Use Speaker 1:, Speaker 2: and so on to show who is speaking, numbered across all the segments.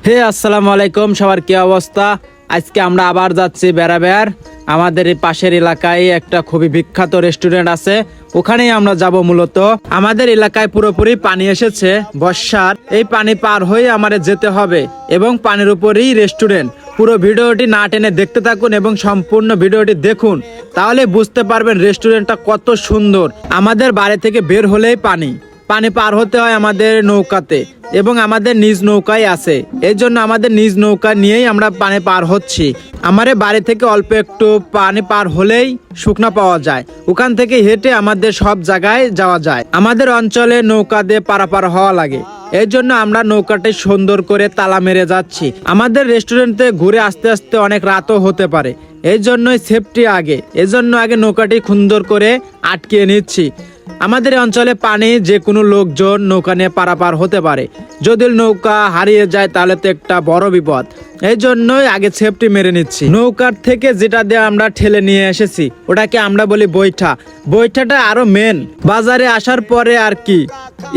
Speaker 1: আসসালামু আলাইকুম, সবার কি অবস্থা? আজকে আমরা আবার যাচ্ছি বেড়াবেড়। আমাদের এই পাশের এলাকায় একটা খুবই বিখ্যাত রেস্টুরেন্ট আছে, ওখানেই আমরা যাব। মূলত আমাদের এলাকায় পুরোপুরি পানি এসেছে বর্ষার, এই পানি পার হয়ে আমাদের যেতে হবে এবং পানির উপরেই রেস্টুরেন্ট। পুরো ভিডিওটি না টেনে দেখতে থাকুন এবং সম্পূর্ণ ভিডিওটি দেখুন, তাহলে বুঝতে পারবেন রেস্টুরেন্টটা কত সুন্দর। আমাদের বাড়ি থেকে বের হলেই পানি পার হতে হয় আমাদের নৌকাতে, এবং আমাদের নিজ নৌকাই আছে। এই জন্য আমাদের নিজ নৌকা নিয়েই আমরা পানি পার হচ্ছি। আমাদের বাড়ি থেকে অল্প একটু পানি পার হলেই শুকনা পাওয়া যায়, ওখান থেকে হেঁটে আমাদের সব জায়গায় যাওয়া যায়। আমাদের অঞ্চলে নৌকা দিয়ে পারাপার হওয়া লাগে, এই জন্য আমরা নৌকাটি সুন্দর করে তালা মেরে যাচ্ছি। আমাদের রেস্টুরেন্টে ঘুরে আস্তে আস্তে অনেক রাতও হতে পারে, এই জন্যই সেফটি আগে। এজন্য আগে নৌকাটি সুন্দর করে আটকিয়ে নিচ্ছি। আমাদের অঞ্চলে পানি যে কোনো লোকজন নৌকা নিয়ে পারাপার হতে পারে, যদি নৌকা হারিয়ে যায় তাহলে তো একটা বড় বিপদ। এই জন্যই আগে সেফটি মেরে নিচ্ছি। নৌকার থেকে যেটা দিয়ে আমরা ঠেলে নিয়ে এসেছি ওটাকে আমরা বলি বৈঠা। বৈঠাটা আরো মেন। বাজারে আসার পরে আর কি,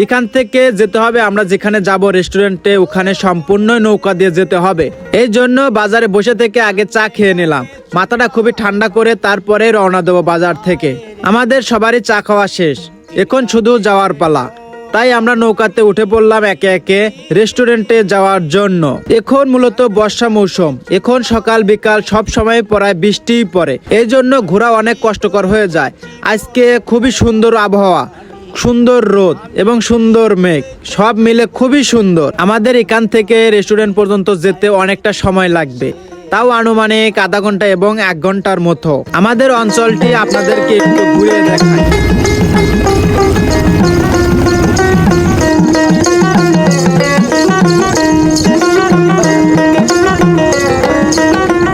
Speaker 1: এখান থেকে যেতে হবে আমরা যেখানে যাব রেস্টুরেন্টে, ওখানে সম্পূর্ণ নৌকা দিয়ে যেতে হবে। এই জন্য বাজারে বসে থেকে আগে চা খেয়ে নিলাম, মাথাটা খুবই ঠান্ডা করে তারপরে রওনা দেবো বাজার থেকে। আমাদের সবারই চা খাওয়া শেষ, এখন শুধু যাওয়ার পালা। তাই আমরা নৌকাতে উঠে পড়লাম একে একে রেস্টুরেন্টে যাওয়ার জন্য। এখন মূলত বর্ষা মৌসুম, এখন সকাল বিকাল সব সময় প্রায় বৃষ্টিই পড়ে, এই জন্য ঘোরা অনেক কষ্টকর হয়ে যায়। আজকে খুবই সুন্দর আবহাওয়া, সুন্দর রোদ এবং সুন্দর মেঘ, সব মিলে খুবই সুন্দর। আমাদের এখান থেকে রেস্টুরেন্ট পর্যন্ত যেতে অনেকটা সময় লাগবে, তাও আনুমানিক আধা ঘন্টা এবং 1 ঘন্টার মতো। আমাদের অঞ্চলটি আপনাদেরকে একটু ঘুরিয়ে দেখাই।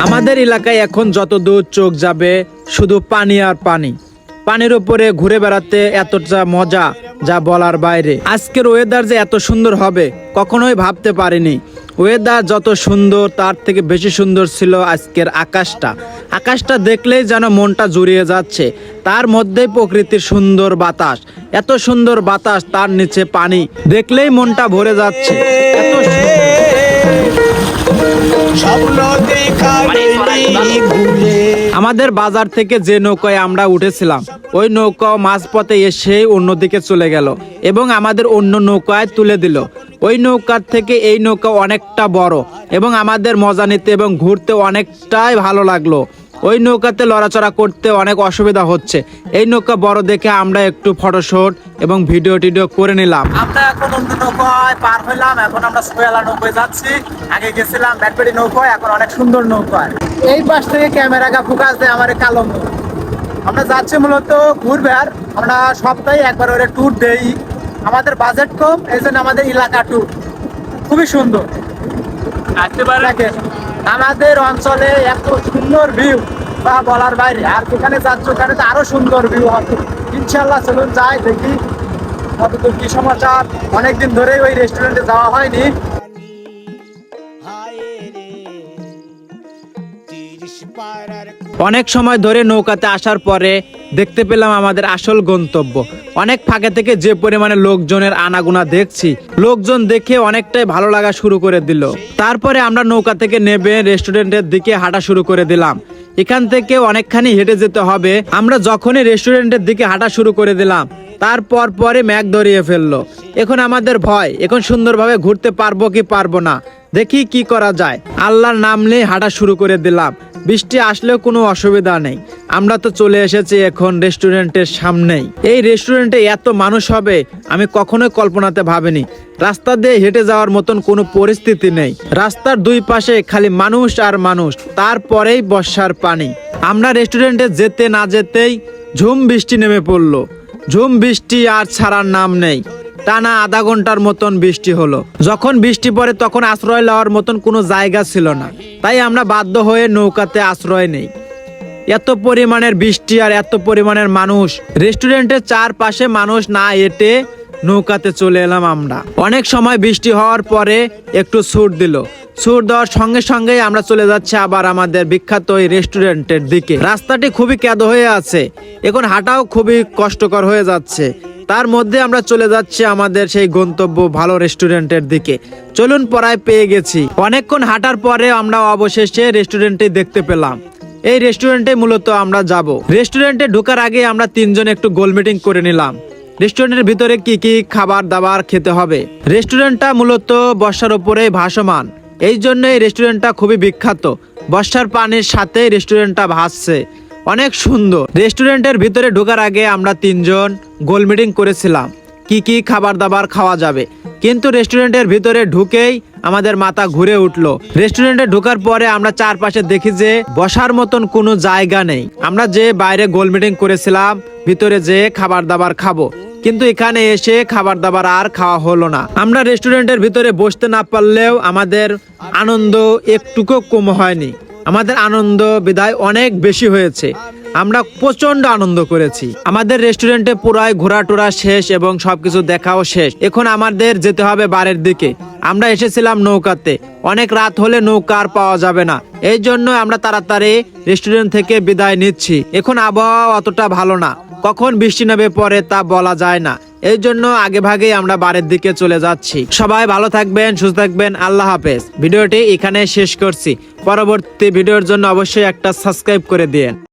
Speaker 1: আমাদের এলাকায় এখন যত দূর চোখ যাবে শুধু পানি আর পানি। পানির উপরে ঘুরে বেড়াতে এতটা মজা যা বলার বাইরে। আজকের ওয়েদার যে এত সুন্দর হবে কখনোই ভাবতে পারিনি। ওয়েদার যত সুন্দর তার থেকে বেশি সুন্দর ছিল আজকের আকাশটা। আকাশটা দেখলেই যেন মনটা জুড়িয়ে যাচ্ছে, তার মধ্যেই প্রকৃতির সুন্দর বাতাস, এত সুন্দর বাতাস, তার নিচে পানি, দেখলেই মনটা ভরে যাচ্ছে। এত আমাদের বাজার থেকে যে নৌকায় আমরা উঠেছিলাম ওই নৌকা মাঝপথে এসে অন্যদিকে চলে গেল এবং আমাদের অন্য নৌকায় তুলে দিল। ওই নৌকার থেকে এই নৌকা অনেকটা বড় এবং আমাদের মজা নিতে এবং ঘুরতে অনেকটাই ভালো লাগলো। ওই নৌকাতে লড়াচড়া করতে অনেক অসুবিধা হচ্ছে। এই নৌকা বড় দেখে আমরা একটু ফটোশুট এবং ভিডিও করে নিলাম। আমরা এখন অন্য নৌকায় পার হইলাম, এখন আমরা সোয়ালা নৌকায় যাচ্ছি। আগে গেছিলাম ব্যাটবেড়ি নৌকায়, এখন অনেক সুন্দর নৌকায়। এই পাশ থেকে ক্যামেরাটা ফোকাস দেয় আমার কালো। আমরা যাচ্ছি মূলত ঘুরবে, আর আমরা সপ্তাহে একবার ওরে ট্যুর দেই। আমাদের বাজেট কম, এই জন্য আমাদের এলাকা ট্যুর খুবই সুন্দর। আমাদের অঞ্চলে এত সুন্দর ভিউ বা বলার বাইরে, আর যেখানে যাচ্ছে ওখানে তো আরো সুন্দর ভিউ হবে ইনশাল্লাহ। চলুন যাই দেখি কতদূর কি সমাচার। অনেকদিন ধরেই ওই রেস্টুরেন্টে যাওয়া হয়নি। অনেক সময় ধরে নৌকাতে আসার পরে দেখতে পেলাম আমাদের আসল গন্তব্য। অনেক ফাঁকে থেকে যে পরিমাণে লোকজনের আনাগোনা দেখছি, লোকজন দেখে অনেকটাই ভালো লাগা শুরু করে দিল। তারপরে আমরা নৌকা থেকে নেমে রেস্টুরেন্টের দিকে হাঁটা শুরু করে দিলাম। এখান থেকে অনেকখানি হেঁটে যেতে হবে। আমরা যখনই রেস্টুরেন্টের দিকে হাঁটা শুরু করে দিলাম তারপর পরে মেঘ ধরিয়ে ফেললো। এখন আমাদের ভয়, এখন সুন্দরভাবে ঘুরতে পারবো কি পারবো না, দেখি কি করা যায়। আল্লাহর নাম নিয়ে হাঁটা শুরু করে দিলাম। বৃষ্টি আসলেও কোনো অসুবিধা নেই, আমরা তো চলে এসেছি এখন রেস্টুরেন্টের সামনেই। এই রেস্টুরেন্টে এত মানুষ হবে আমি কখনোই কল্পনাতে ভাবিনি। রাস্তা দিয়ে হেঁটে যাওয়ার মতন কোনো পরিস্থিতি নেই, রাস্তার দুই পাশে খালি মানুষ আর মানুষ, তারপরেই বর্ষার পানি। আমরা রেস্টুরেন্টে যেতে না যেতেই ঝুম বৃষ্টি নেমে পড়লো। ঝুম বৃষ্টি আর ছাড়ার নাম নেই, টানা আধা ঘন্টার মতন বৃষ্টি হলো। যখন বৃষ্টি পড়ে তখন আশ্রয় নেওয়ার মতন কোনো জায়গা ছিল না, তাই আমরা বাধ্য হয়ে নৌকাতে আশ্রয় নেই। এত পরিমাণের বৃষ্টি আর এত পরিমাণের মানুষ, রেস্টুরেন্টের চারপাশে মানুষ না হেঁটে নৌকাতে চলে এলাম আমরা। অনেক সময় বৃষ্টি হওয়ার পরে একটু ছুট দিল, ছুট দেওয়ার সঙ্গে সঙ্গেই আমরা চলে যাচ্ছি আবার আমাদের বিখ্যাত ওই রেস্টুরেন্টের দিকে। রাস্তাটি খুবই ক্যাদো হয়ে আছে, এখন হাঁটাও খুবই কষ্টকর হয়ে যাচ্ছে। তার মধ্যে আমরা চলে যাচ্ছি আমাদের সেই গন্তব্য ভালো রেস্টুরেন্টের দিকে। চলুন, পড়ায় পেয়ে গেছি। অনেকক্ষণ হাঁটার পরে আমরা অবশেষে রেস্টুরেন্টে দেখতে পেলাম। এই রেস্টুরেন্টে মূলত আমরা যাব। রেস্টুরেন্টে ঢোকার আগে আমরা তিনজন একটু গোল মিটিং করে নিলাম রেস্টুরেন্টের ভিতরে কি কি খাবার দাবার খেতে হবে। রেস্টুরেন্টটা মূলত বর্ষার উপরে ভাসমান, এই জন্য এই রেস্টুরেন্টটা খুবই বিখ্যাত। বর্ষার পানির সাথে রেস্টুরেন্টটা ভাসছে, অনেক সুন্দর। রেস্টুরেন্টের ভিতরে ঢোকার আগে আমরা তিনজন গোল মিটিং করেছিলাম কি কি খাবার দাবার খাওয়া যাবে, কিন্তু রেস্টুরেন্টের ভিতরে ঢুকেই আমাদের মাথা ঘুরে উঠলো। রেস্টুরেন্টে ঢোকার পরে আমরা চারপাশে দেখি যে বসার মতন কোনো জায়গা নেই। আমরা যে বাইরে গোল মিটিং করেছিলাম ভিতরে যে খাবার দাবার খাবো, কিন্তু এখানে এসে খাবার দাবার আর খাওয়া হলো না। আমরা রেস্টুরেন্টের ভিতরে বসতে না পারলেও আমাদের আনন্দ একটুকু কম হয়নি। আমাদের আনন্দ বিদায় অনেক বেশি হয়েছে। আমরা প্রচন্ড আনন্দ করেছি। আমাদের রেস্টুরেন্টে পুরাই ঘোরা টোরা শেষ এবং সবকিছু দেখাও শেষ। এখন আমাদের যেতে হবে বাড়ির দিকে। আমরা এসেছিলাম নৌকাতে, অনেক রাত হলে নৌকা আর পাওয়া যাবে না, এই জন্য আমরা তাড়াতাড়ি রেস্টুরেন্ট থেকে বিদায় নিচ্ছি। এখন আবহাওয়া অতটা ভালো না, কখন বৃষ্টি নেমে পড়ে তা বলা যায় না, এই জন্য আগে ভাগেই আমরা বাড়ির দিকে চলে যাচ্ছি। সবাই ভালো থাকবেন, সুস্থ থাকবেন, আল্লাহ হাফেজ। ভিডিওটি এখানে শেষ করছি। পরবর্তী ভিডিওর জন্য অবশ্যই একটা সাবস্ক্রাইব করে দিন।